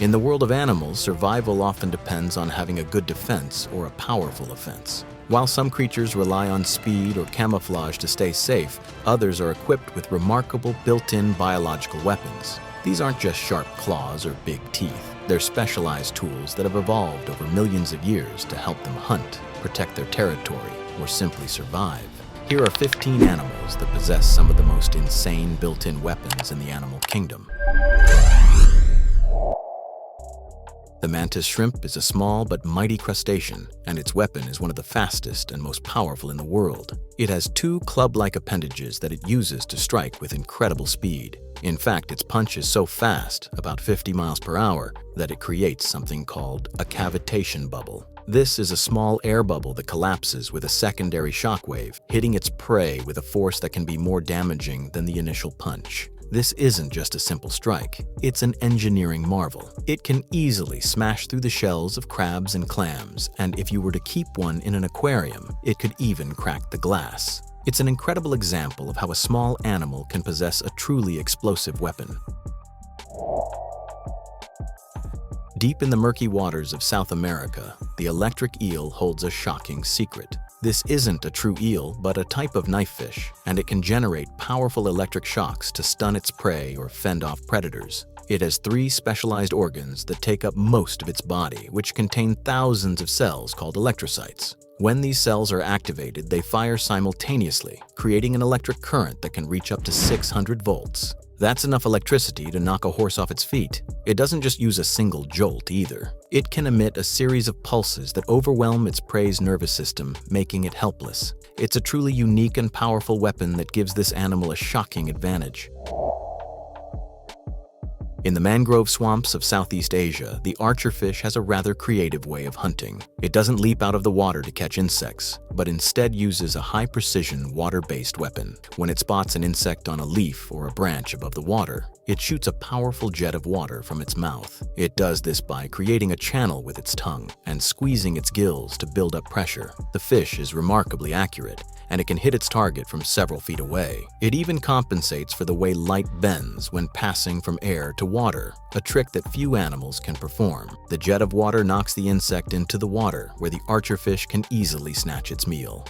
In the world of animals, survival often depends on having a good defense or a powerful offense. While some creatures rely on speed or camouflage to stay safe, others are equipped with remarkable built-in biological weapons. These aren't just sharp claws or big teeth. They're specialized tools that have evolved over millions of years to help them hunt, protect their territory, or simply survive. Here are 15 animals that possess some of the most insane built-in weapons in the animal kingdom. The mantis shrimp is a small but mighty crustacean, and its weapon is one of the fastest and most powerful in the world. It has two club-like appendages that it uses to strike with incredible speed. In fact, its punch is so fast, about 50 miles per hour, that it creates something called a cavitation bubble. This is a small air bubble that collapses with a secondary shockwave, hitting its prey with a force that can be more damaging than the initial punch. This isn't just a simple strike, it's an engineering marvel. It can easily smash through the shells of crabs and clams, and if you were to keep one in an aquarium, it could even crack the glass. It's an incredible example of how a small animal can possess a truly explosive weapon. Deep in the murky waters of South America, the electric eel holds a shocking secret. This isn't a true eel, but a type of knife fish, and it can generate powerful electric shocks to stun its prey or fend off predators. It has 3 specialized organs that take up most of its body, which contain thousands of cells called electrocytes. When these cells are activated, they fire simultaneously, creating an electric current that can reach up to 600 volts. That's enough electricity to knock a horse off its feet. It doesn't just use a single jolt either. It can emit a series of pulses that overwhelm its prey's nervous system, making it helpless. It's a truly unique and powerful weapon that gives this animal a shocking advantage. In the mangrove swamps of Southeast Asia, the archerfish has a rather creative way of hunting. It doesn't leap out of the water to catch insects, but instead uses a high-precision water-based weapon. When it spots an insect on a leaf or a branch above the water, it shoots a powerful jet of water from its mouth. It does this by creating a channel with its tongue and squeezing its gills to build up pressure. The fish is remarkably accurate, and it can hit its target from several feet away. It even compensates for the way light bends when passing from air to water, a trick that few animals can perform. The jet of water knocks the insect into the water, where the archerfish can easily snatch its meal.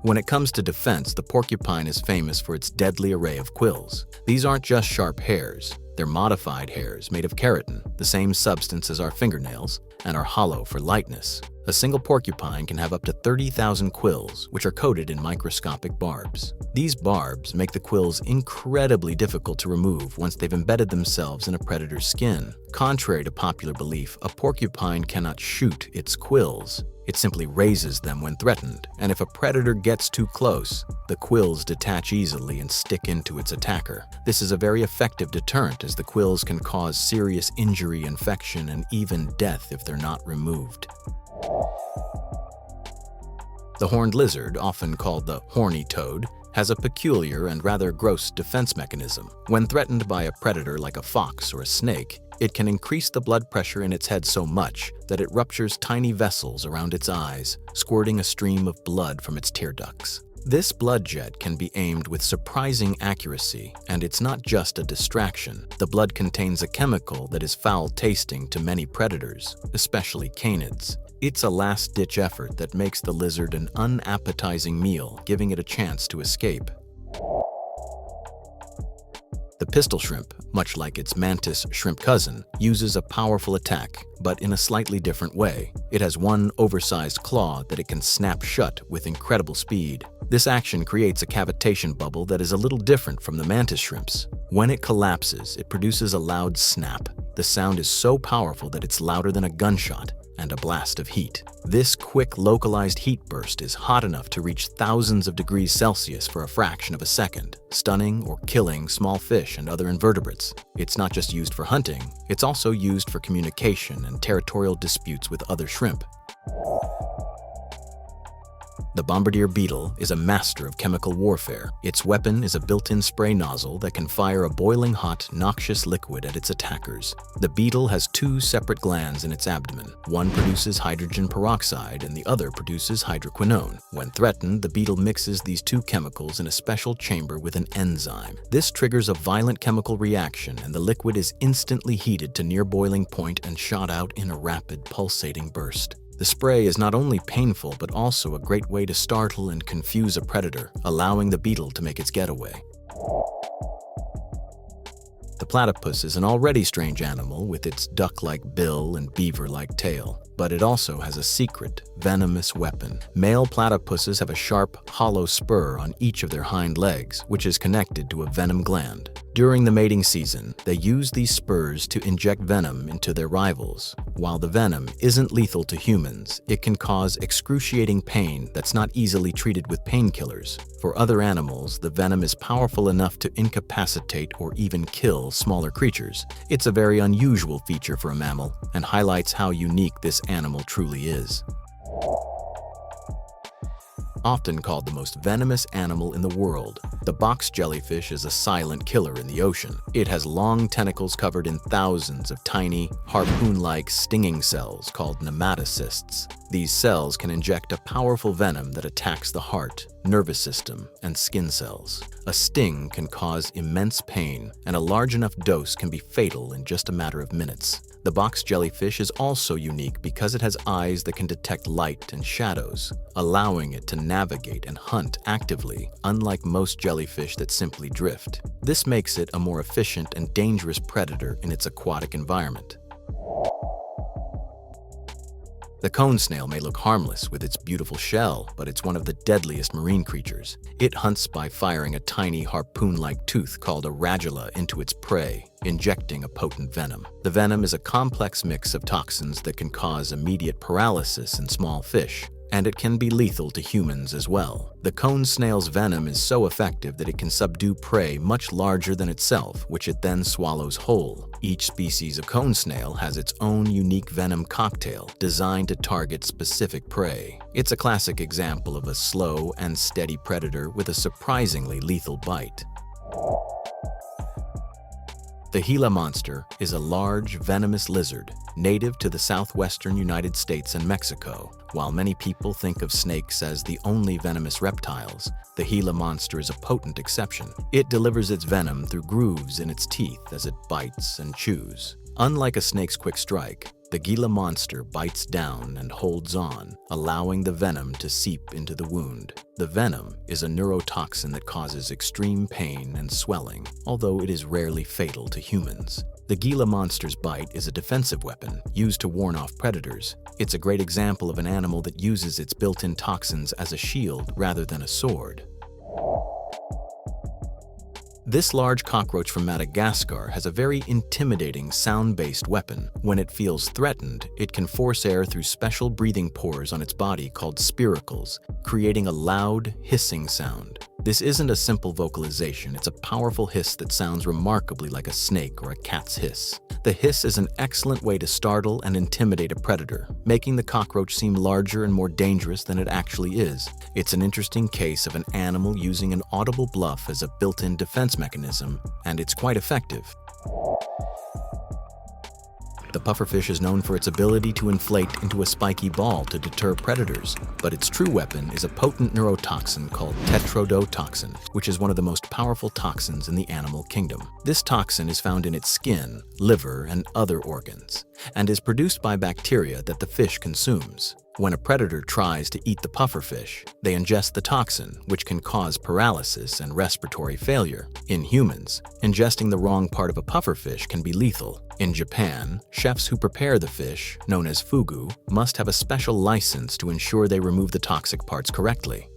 When it comes to defense, the porcupine is famous for its deadly array of quills. These aren't just sharp hairs. They're modified hairs made of keratin, the same substance as our fingernails, and are hollow for lightness. A single porcupine can have up to 30,000 quills, which are coated in microscopic barbs. These barbs make the quills incredibly difficult to remove once they've embedded themselves in a predator's skin. Contrary to popular belief, a porcupine cannot shoot its quills. It simply raises them when threatened, and if a predator gets too close, the quills detach easily and stick into its attacker. This is a very effective deterrent, as the quills can cause serious injury, infection, and even death if they're not removed. The horned lizard, often called the horny toad, has a peculiar and rather gross defense mechanism. When threatened by a predator like a fox or a snake, it can increase the blood pressure in its head so much that it ruptures tiny vessels around its eyes, squirting a stream of blood from its tear ducts. This blood jet can be aimed with surprising accuracy, and it's not just a distraction. The blood contains a chemical that is foul-tasting to many predators, especially canids. It's a last-ditch effort that makes the lizard an unappetizing meal, giving it a chance to escape. The pistol shrimp, much like its mantis shrimp cousin, uses a powerful attack, but in a slightly different way. It has one oversized claw that it can snap shut with incredible speed. This action creates a cavitation bubble that is a little different from the mantis shrimps. When it collapses, it produces a loud snap. The sound is so powerful that it's louder than a gunshot and a blast of heat. This quick, localized heat burst is hot enough to reach thousands of degrees Celsius for a fraction of a second, stunning or killing small fish and other invertebrates. It's not just used for hunting, it's also used for communication and territorial disputes with other shrimp. The bombardier beetle is a master of chemical warfare. Its weapon is a built-in spray nozzle that can fire a boiling hot, noxious liquid at its attackers. The beetle has two separate glands in its abdomen. One produces hydrogen peroxide and the other produces hydroquinone. When threatened, the beetle mixes these two chemicals in a special chamber with an enzyme. This triggers a violent chemical reaction and the liquid is instantly heated to near boiling point and shot out in a rapid, pulsating burst. The spray is not only painful but also a great way to startle and confuse a predator, allowing the beetle to make its getaway. The platypus is an already strange animal with its duck-like bill and beaver-like tail, but it also has a secret, venomous weapon. Male platypuses have a sharp, hollow spur on each of their hind legs, which is connected to a venom gland. During the mating season, they use these spurs to inject venom into their rivals. While the venom isn't lethal to humans, it can cause excruciating pain that's not easily treated with painkillers. For other animals, the venom is powerful enough to incapacitate or even kill smaller creatures. It's a very unusual feature for a mammal and highlights how unique this animal truly is. Often called the most venomous animal in the world, the box jellyfish is a silent killer in the ocean. It has long tentacles covered in thousands of tiny, harpoon-like stinging cells called nematocysts. These cells can inject a powerful venom that attacks the heart, nervous system, and skin cells. A sting can cause immense pain, and a large enough dose can be fatal in just a matter of minutes. The box jellyfish is also unique because it has eyes that can detect light and shadows, allowing it to navigate and hunt actively, unlike most jellyfish that simply drift. This makes it a more efficient and dangerous predator in its aquatic environment. The cone snail may look harmless with its beautiful shell, but it's one of the deadliest marine creatures. It hunts by firing a tiny harpoon-like tooth called a radula into its prey, injecting a potent venom. The venom is a complex mix of toxins that can cause immediate paralysis in small fish, and it can be lethal to humans as well. The cone snail's venom is so effective that it can subdue prey much larger than itself, which it then swallows whole. Each species of cone snail has its own unique venom cocktail designed to target specific prey. It's a classic example of a slow and steady predator with a surprisingly lethal bite. The Gila monster is a large, venomous lizard native to the southwestern United States and Mexico. While many people think of snakes as the only venomous reptiles, the Gila monster is a potent exception. It delivers its venom through grooves in its teeth as it bites and chews. Unlike a snake's quick strike, the Gila monster bites down and holds on, allowing the venom to seep into the wound. The venom is a neurotoxin that causes extreme pain and swelling, although it is rarely fatal to humans. The Gila monster's bite is a defensive weapon used to warn off predators. It's a great example of an animal that uses its built-in toxins as a shield rather than a sword. This large cockroach from Madagascar has a very intimidating sound-based weapon. When it feels threatened, it can force air through special breathing pores on its body called spiracles, creating a loud, hissing sound. This isn't a simple vocalization, it's a powerful hiss that sounds remarkably like a snake or a cat's hiss. The hiss is an excellent way to startle and intimidate a predator, making the cockroach seem larger and more dangerous than it actually is. It's an interesting case of an animal using an audible bluff as a built-in defense mechanism, and it's quite effective. The pufferfish is known for its ability to inflate into a spiky ball to deter predators, but its true weapon is a potent neurotoxin called tetrodotoxin, which is one of the most powerful toxins in the animal kingdom. This toxin is found in its skin, liver, and other organs, and is produced by bacteria that the fish consumes. When a predator tries to eat the pufferfish, they ingest the toxin, which can cause paralysis and respiratory failure. In humans, ingesting the wrong part of a pufferfish can be lethal. In Japan, chefs who prepare the fish, known as fugu, must have a special license to ensure they remove the toxic parts correctly.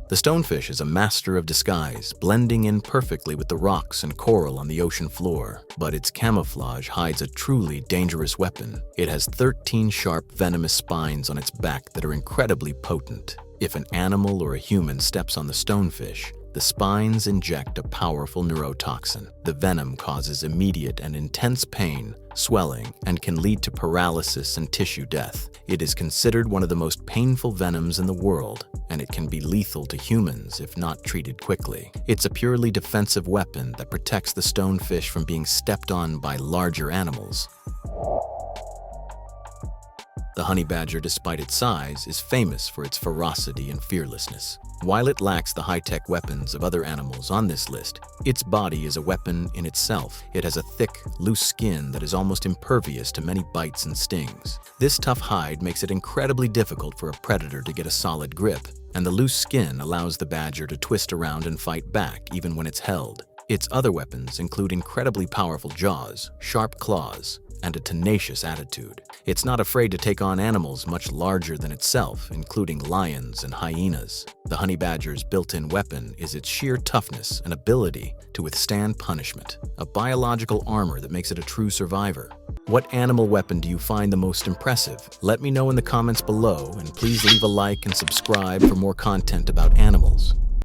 The stonefish is a master of disguise, blending in perfectly with the rocks and coral on the ocean floor. But its camouflage hides a truly dangerous weapon. It has 13 sharp, venomous spines on its back that are incredibly potent. If an animal or a human steps on the stonefish, The spines inject a powerful neurotoxin. The venom causes immediate and intense pain, swelling, and can lead to paralysis and tissue death. It is considered one of the most painful venoms in the world, and it can be lethal to humans if not treated quickly. It's a purely defensive weapon that protects the stonefish from being stepped on by larger animals. The honey badger, despite its size, is famous for its ferocity and fearlessness. While it lacks the high-tech weapons of other animals on this list, its body is a weapon in itself. It has a thick, loose skin that is almost impervious to many bites and stings. This tough hide makes it incredibly difficult for a predator to get a solid grip, and the loose skin allows the badger to twist around and fight back even when it's held. Its other weapons include incredibly powerful jaws, sharp claws, and a tenacious attitude. It's not afraid to take on animals much larger than itself, including lions and hyenas. The honey badger's built-in weapon is its sheer toughness and ability to withstand punishment, a biological armor that makes it a true survivor. What animal weapon do you find the most impressive? Let me know in the comments below, and please leave a like and subscribe for more content about animals.